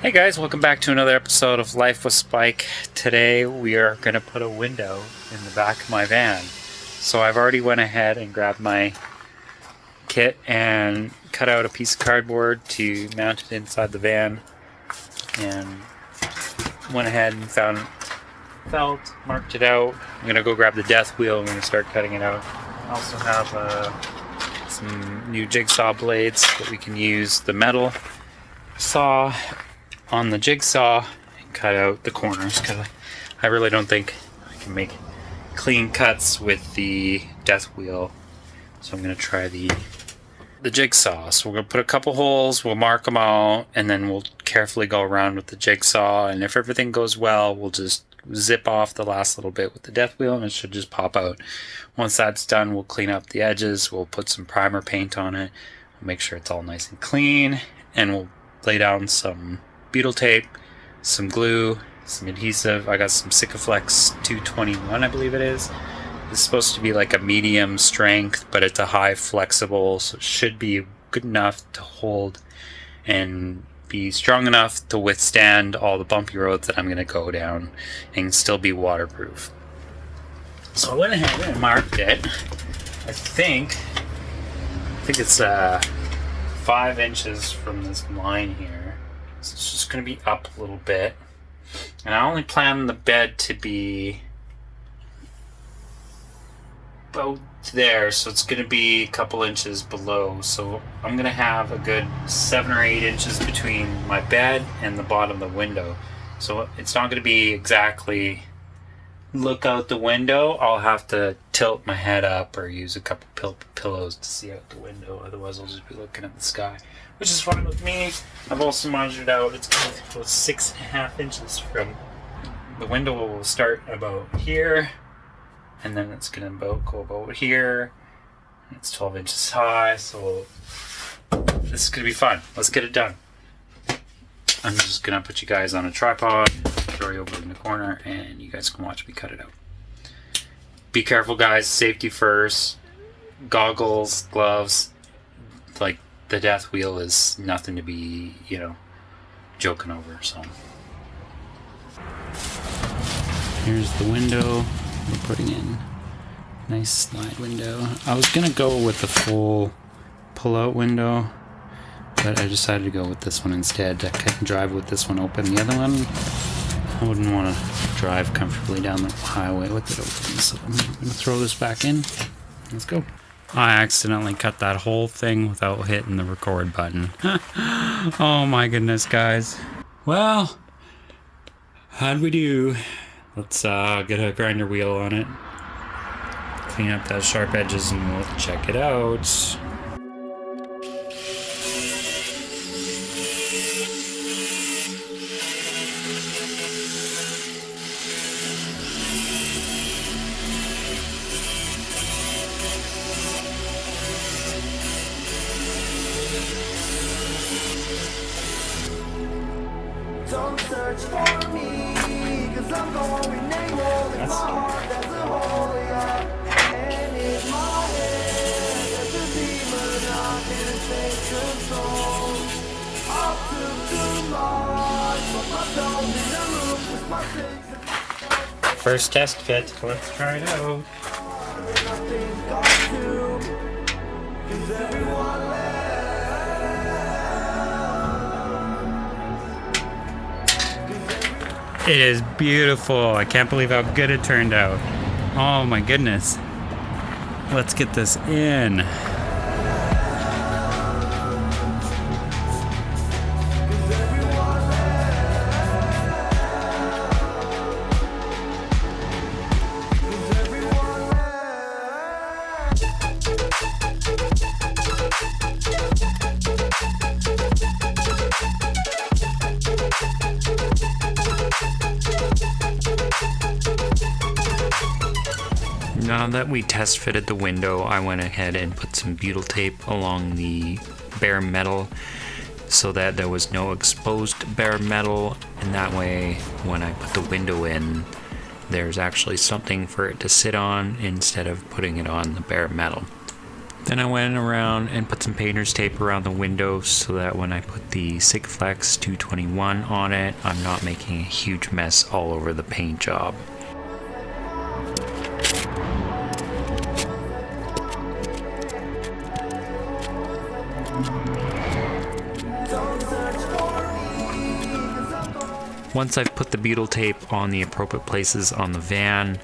Hey guys, welcome back to another episode of Life with Spike. Today we are going to put a window in the back of my van. So I've already went ahead and grabbed my kit and cut out a piece of cardboard to mount it inside the van. And went ahead and found felt, marked it out. I'm going to go grab the death wheel and we're going to start cutting it out. I also have some new jigsaw blades that we can use the metal saw on the jigsaw and cut out the corners, because I really don't think I can make clean cuts with the death wheel. So I'm going to try the jigsaw. So we're going to put a couple holes, we'll mark them out, and then we'll carefully go around with the jigsaw, and if everything goes well, we'll just zip off the last little bit with the death wheel and it should just pop out. Once that's done, we'll clean up the edges, we'll put some primer paint on it, we'll make sure it's all nice and clean, and we'll lay down some Butyl Tape, some glue, some adhesive. I got some Sikaflex 221, I believe it is. It's supposed to be like a medium strength, but it's a high flexible, so it should be good enough to hold and be strong enough to withstand all the bumpy roads that I'm going to go down and still be waterproof. So I went ahead and marked it. I think it's 5 inches from this line here. So it's just going to be up a little bit. And I only plan the bed to be about there, so it's going to be a couple inches below. So I'm going to have a good 7 or 8 inches between my bed and the bottom of the window. So it's not going to be exactly look out the window. I'll have to tilt my head up or use a couple pillows to see out the window. Otherwise I'll just be looking at the sky, which is fine with me. I've also measured out, it's going to go 6.5 inches from the window. Will start about here, and then it's going to go about here. It's 12 inches high, so this is going to be fun. Let's get it done. I'm just going to put you guys on a tripod, throw you over in the corner, and you guys can watch me cut it out. Be careful, guys. Safety first. Goggles, gloves. Like, the death wheel is nothing to be, joking over. So here's the window we're putting in. Nice slide window. I was going to go with the full pull-out window, but I decided to go with this one instead. I can drive with this one open. The other one, I wouldn't want to drive comfortably down the highway with it open. So I'm going to throw this back in. Let's go. I accidentally cut that whole thing without hitting the record button. Oh my goodness, guys. Well, how'd we do? Let's get a grinder wheel on it. Clean up those sharp edges and we'll check it out. Don't search for me, 'cause I'm going AWOL in my heart, there's a hole, yeah. And in my head, there's a demon, I can't take control. I took the march, but I don't need a roof, 'cause my things. First test fit. Let's try it out. I think I do, 'cause everyone left. It is beautiful. I can't believe how good it turned out. Oh my goodness. Let's get this in. Now that we test fitted the window, I went ahead and put some butyl tape along the bare metal so that there was no exposed bare metal, and that way when I put the window in, there's actually something for it to sit on instead of putting it on the bare metal. Then I went around and put some painter's tape around the windows so that when I put the Sikaflex 221 on it, I'm not making a huge mess all over the paint job. Once I've put the Butyl Tape on the appropriate places on the van,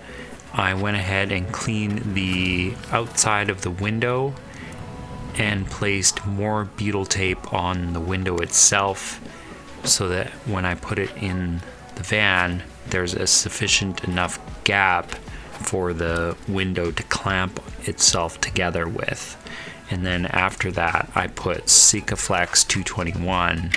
I went ahead and cleaned the outside of the window and placed more Butyl Tape on the window itself so that when I put it in the van, there's a sufficient enough gap for the window to clamp itself together with. And then after that, I put Sikaflex 221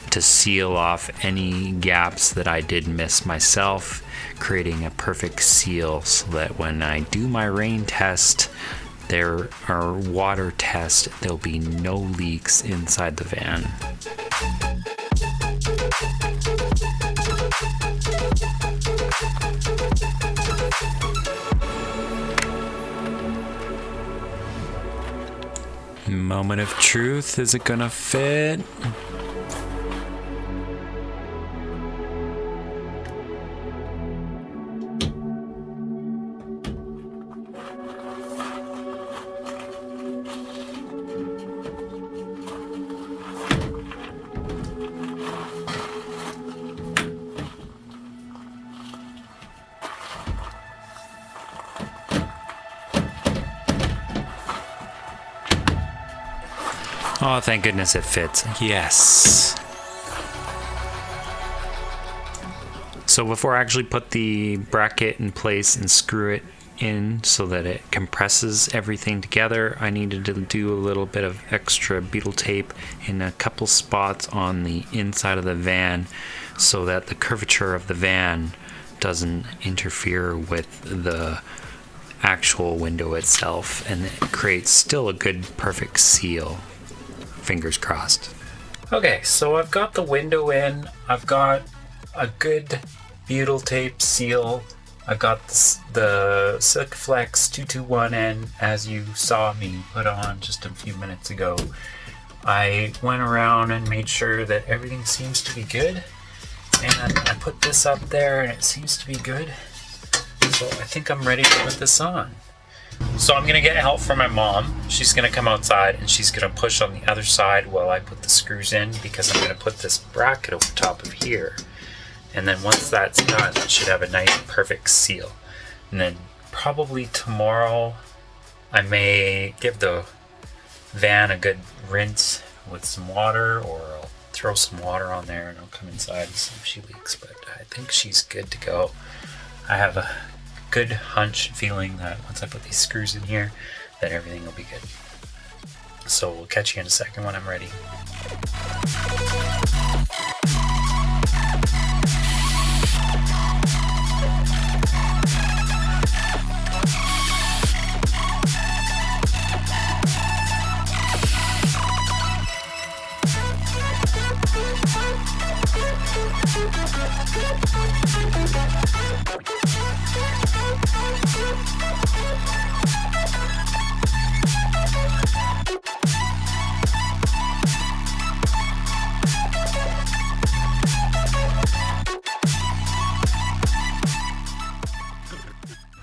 to seal off any gaps that I did miss myself, creating a perfect seal so that when I do my rain test, there are water test, there'll be no leaks inside the van. Moment of truth, is it gonna fit? Oh, thank goodness it fits. Yes. So before I actually put the bracket in place and screw it in so that it compresses everything together, I needed to do a little bit of extra Butyl Tape in a couple spots on the inside of the van so that the curvature of the van doesn't interfere with the actual window itself, and it creates still a good perfect seal. Fingers crossed. Okay, so I've got the window in. I've got a good Butyl Tape seal. I've got the Sikaflex 221 in, as you saw me put on just a few minutes ago. I went around and made sure that everything seems to be good, and I put this up there and it seems to be good. So I think I'm ready to put this on. So I'm gonna get help from my mom. She's gonna come outside and she's gonna push on the other side while I put the screws in, because I'm gonna put this bracket over top of here. And then once that's done, it should have a nice perfect seal. And then probably tomorrow I may give the van a good rinse with some water, or I'll throw some water on there and I'll come inside and see if she leaks, but I think she's good to go. I have a good hunch feeling that once I put these screws in here that everything will be good. So we'll catch you in a second when I'm ready.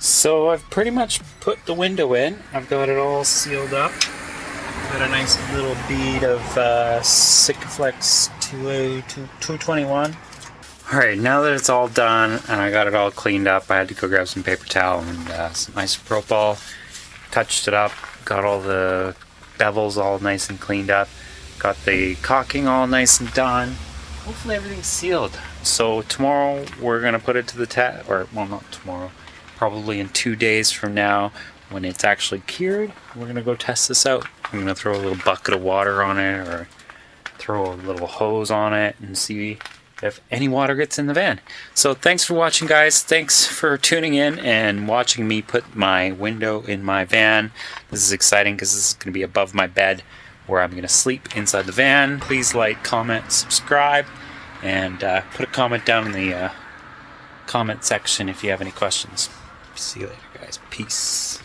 So I've pretty much put the window in. I've got it all sealed up. Got a nice little bead of Sikaflex 221. Alright, now that it's all done and I got it all cleaned up, I had to go grab some paper towel and some isopropyl. Touched it up, got all the bevels all nice and cleaned up. Got the caulking all nice and done. Hopefully everything's sealed. So tomorrow we're going to put it to the test, or well, not tomorrow. Probably in 2 days from now, when it's actually cured, we're gonna go test this out. I'm gonna throw a little bucket of water on it, or throw a little hose on it, and see if any water gets in the van. So thanks for watching, guys. Thanks for tuning in and watching me put my window in my van. This is exciting because this is gonna be above my bed where I'm gonna sleep inside the van. Please like, comment, subscribe, and put a comment down in the comment section if you have any questions. See you later, guys. Peace.